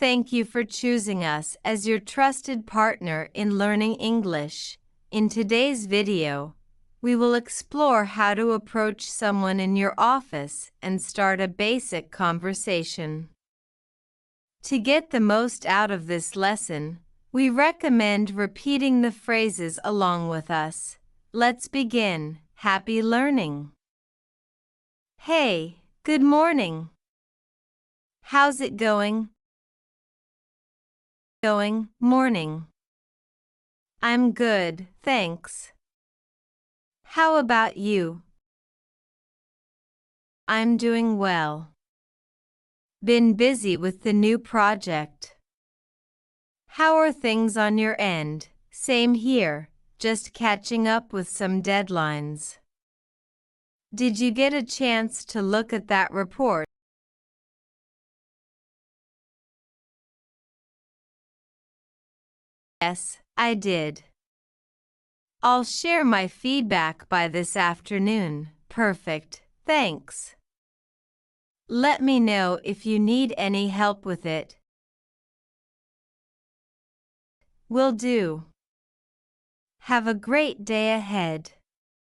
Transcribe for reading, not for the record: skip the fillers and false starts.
Thank you for choosing us as your trusted partner in learning English. In today's video, we will explore how to approach someone in your office and start a basic conversation. To get the most out of this lesson, we recommend repeating the phrases along with us. Let's begin. Happy learning. Hey, good morning. How's it going? Morning. I'm good, thanks. How about you? I'm doing well. Been busy with the new project. How are things on your end? Same here, just catching up with some deadlines. Did you get a chance to look at that report? Yes, I did. I'll share my feedback by this afternoon. Perfect, thanks. Let me know if you need any help with it. Will do. Have a great day ahead.